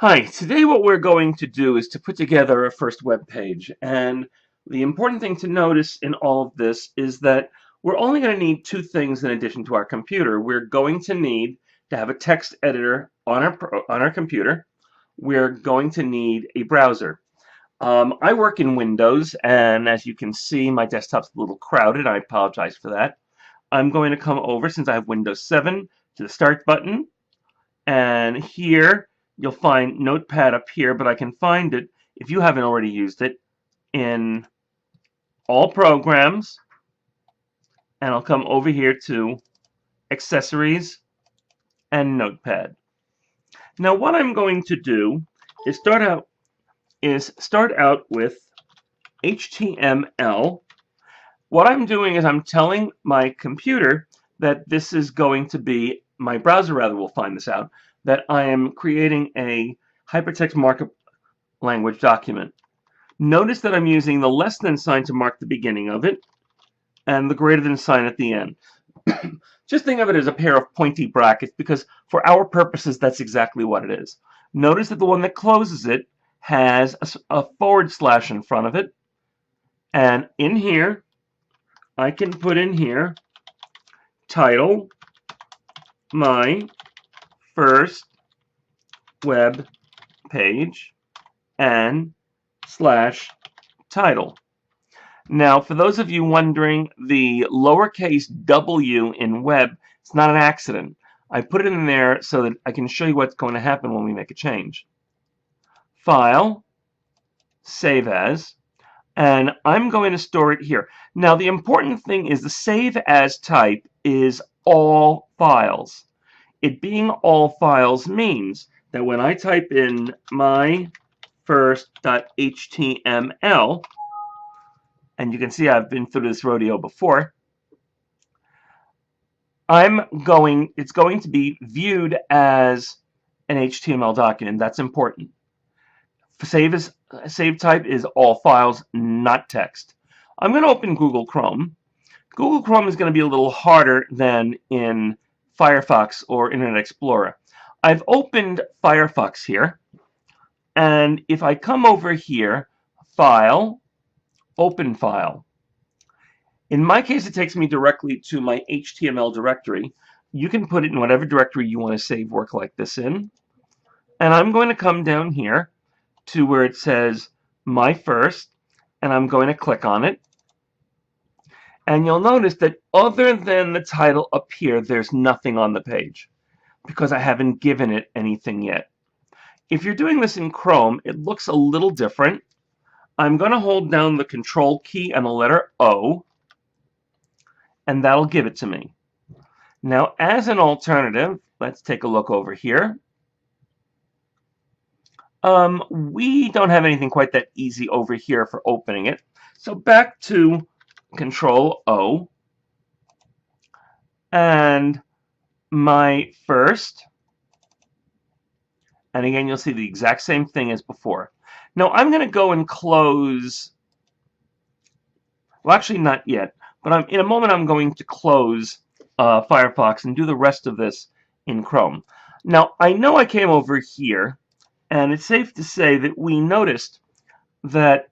Hi, today what we're going to do is to put together a first web page. And the important thing to notice in all of this is that we're only going to need two things in addition to our computer. We're going to need to have a text editor on our computer. We're going to need a browser. I work in Windows, and as you can see, my desktop's a little crowded. I apologize for that. I'm going to come over, since I have Windows 7, to the Start button. And here you'll find Notepad up here, but I can find it, if you haven't already used it, in All Programs, and I'll come over here to Accessories and Notepad. Now what I'm going to do is start out with HTML. What I'm doing is I'm telling my computer that this is going to be, my browser rather will find this out, that I am creating a hypertext markup language document. Notice that I'm using the less than sign to mark the beginning of it and the greater than sign at the end. Just think of it as a pair of pointy brackets because for our purposes that's exactly what it is. Notice that the one that closes it has a forward slash in front of it, and in here I can put in here title my first web page and slash title. Now, for those of you wondering, the lowercase w in web, it's not an accident. I put it in there so that I can show you what's going to happen when we make a change. File, save as, and I'm going to store it here. Now, the important thing is the save as type is all files. It being all files means that when I type in my first.html, and you can see I've been through this rodeo before, it's going to be viewed as an HTML document. That's important. Save type is all files, not text. I'm going to open Google Chrome. Google Chrome is going to be a little harder than in Firefox or Internet Explorer. I've opened Firefox here, and if I come over here, File, Open File. In my case, it takes me directly to my HTML directory. You can put it in whatever directory you want to save work like this in. And I'm going to come down here to where it says My First, and I'm going to click on it. And you'll notice that other than the title up here, there's nothing on the page because I haven't given it anything yet. If you're doing this in Chrome, it looks a little different. I'm going to hold down the Control key and the letter O, and that'll give it to me. Now, as an alternative, let's take a look over here. We don't have anything quite that easy over here for opening it. So back to Control O, and my first, and again you'll see the exact same thing as before. Now I'm going to go and close, well actually not yet, but in a moment I'm going to close Firefox and do the rest of this in Chrome. Now I know I came over here, and it's safe to say that we noticed that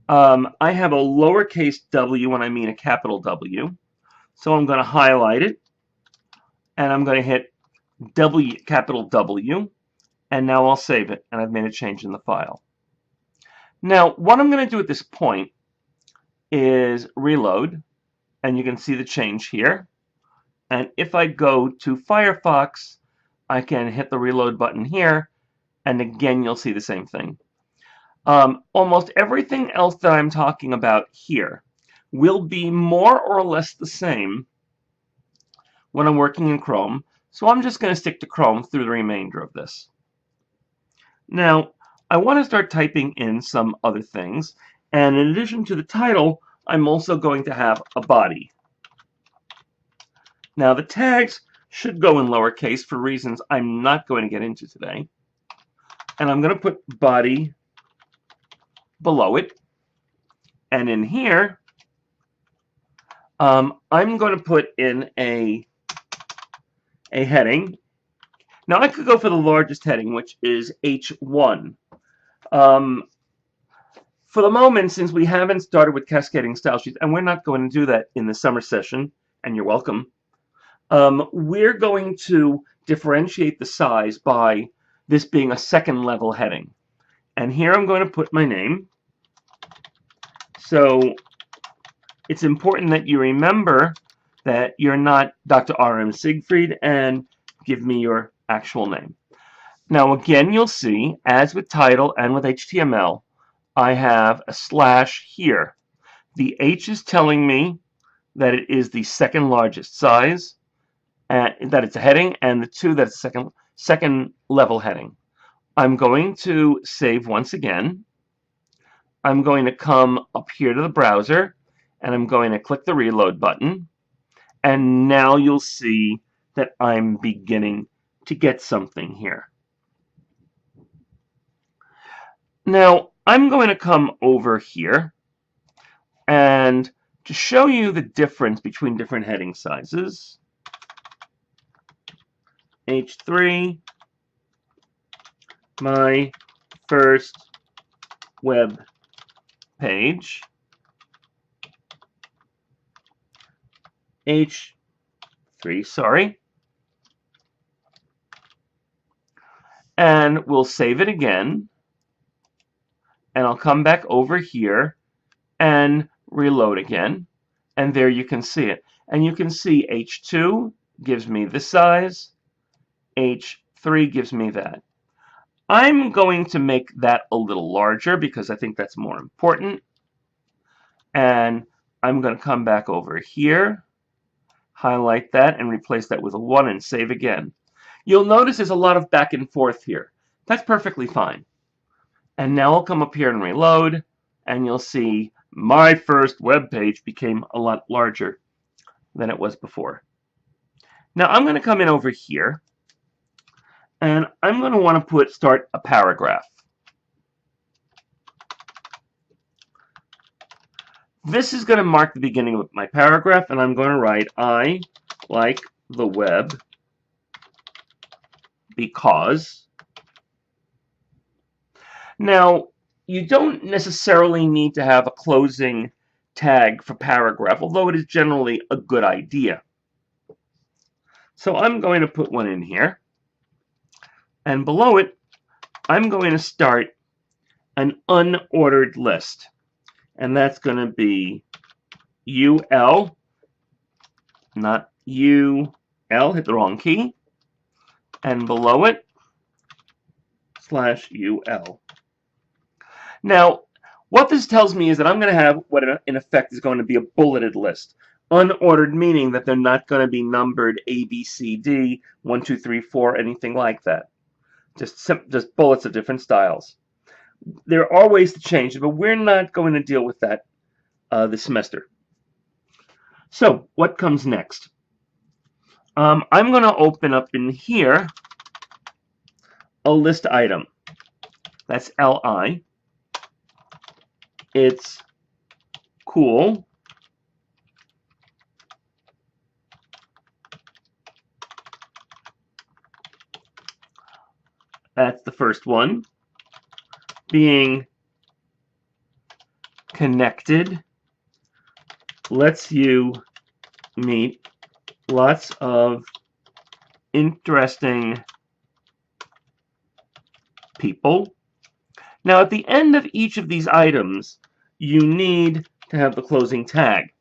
I have a lowercase w when I mean a capital W. So I'm going to highlight it, and I'm going to hit capital W, and now I'll save it, and I've made a change in the file. Now, what I'm going to do at this point is reload, and you can see the change here. And if I go to Firefox, I can hit the reload button here, and again, you'll see the same thing. Almost everything else that I'm talking about here will be more or less the same when I'm working in Chrome, so I'm just going to stick to Chrome through the remainder of this. Now, I want to start typing in some other things, and in addition to the title, I'm also going to have a body. Now, the tags should go in lowercase for reasons I'm not going to get into today, and I'm going to put body below it, and in here, I'm going to put in a heading. Now I could go for the largest heading, which is H1. Um, for the moment, since we haven't started with cascading style sheets, and we're not going to do that in the summer session, and you're welcome, we're going to differentiate the size by this being a second level heading. And here I'm going to put my name. So it's important that you remember that you're not Dr. R.M. Siegfried and give me your actual name. Now again, you'll see, as with title and with HTML, I have a slash here. The H is telling me that it is the second largest size, and that it's a heading, and the 2 that's second level heading. I'm going to save once again. I'm going to come up here to the browser, and I'm going to click the reload button. And now you'll see that I'm beginning to get something here. Now, I'm going to come over here, and to show you the difference between different heading sizes, H3, my first web page, H3, sorry, and we'll save it again, and I'll come back over here and reload again, and there you can see it. And you can see H2 gives me this size, H3 gives me that. I'm going to make that a little larger because I think that's more important. And I'm going to come back over here, highlight that, and replace that with a 1 and save again. You'll notice there's a lot of back and forth here. That's perfectly fine. And now I'll come up here and reload, and you'll see my first web page became a lot larger than it was before. Now I'm going to come in over here, and I'm going to want to start a paragraph. This is going to mark the beginning of my paragraph, and I'm going to write, I like the web because. Now, you don't necessarily need to have a closing tag for paragraph, although it is generally a good idea. So I'm going to put one in here, and below it, I'm going to start an unordered list. And that's going to be UL, not UL, hit the wrong key, and below it, /UL. Now, what this tells me is that I'm going to have what in effect is going to be a bulleted list. Unordered meaning that they're not going to be numbered A, B, C, D, 1, 2, 3, 4, anything like that. Just bullets of different styles. There are ways to change it, but we're not going to deal with that this semester. So, what comes next? I'm going to open up in here a list item. That's LI. It's cool. That's the first one. Being connected lets you meet lots of interesting people. Now, at the end of each of these items, you need to have the closing tag.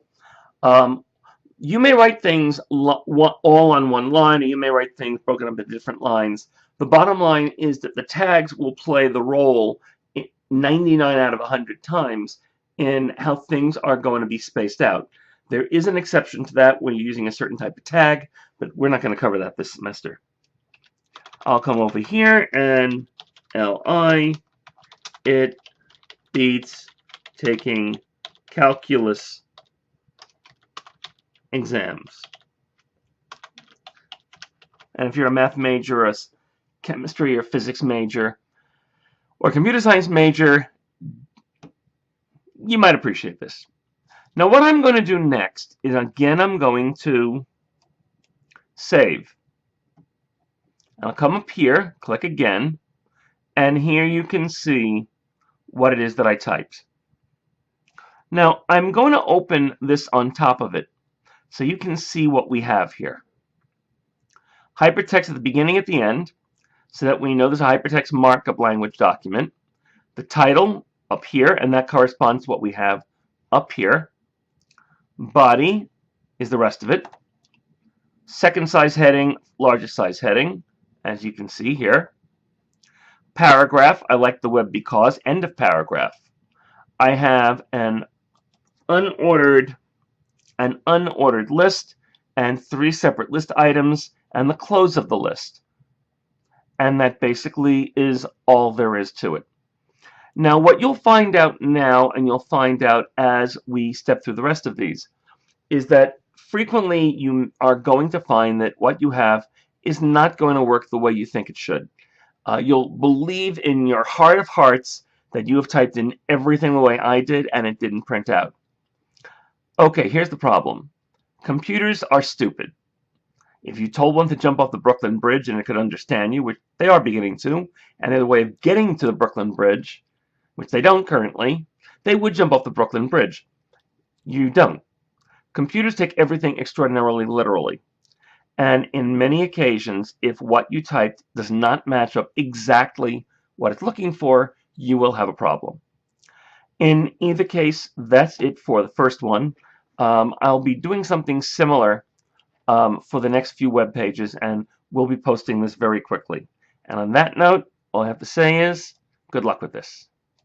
You may write things all on one line, or you may write things broken up into different lines. The bottom line is that the tags will play the role 99 out of 100 times in how things are going to be spaced out. There is an exception to that when you're using a certain type of tag, but we're not going to cover that this semester. I'll come over here and LI, it beats taking calculus exams. And if you're a math major, or a chemistry or physics major, or computer science major, you might appreciate this. Now what I'm going to do next is, again, I'm going to save. I'll come up here, click again, and here you can see what it is that I typed. Now, I'm going to open this on top of it so you can see what we have here. Hypertext at the beginning, at the end, so that we know there's a hypertext markup language document. The title up here, and that corresponds to what we have up here. Body is the rest of it. Second size heading, largest size heading, as you can see here. Paragraph, I like the web because, end of paragraph. I have an unordered list and 3 separate list items and the close of the list. And that basically is all there is to it. Now, what you'll find out now, and you'll find out as we step through the rest of these, is that frequently you are going to find that what you have is not going to work the way you think it should. You'll believe in your heart of hearts that you have typed in everything the way I did and it didn't print out. Okay, here's the problem. Computers are stupid. If you told one to jump off the Brooklyn Bridge and it could understand you, which they are beginning to, and they had a way of getting to the Brooklyn Bridge, which they don't currently, they would jump off the Brooklyn Bridge. You don't. Computers take everything extraordinarily literally. And in many occasions, if what you typed does not match up exactly what it's looking for, you will have a problem. In either case, that's it for the first one. I'll be doing something similar for the next few web pages, and we'll be posting this very quickly. And on that note, all I have to say is good luck with this.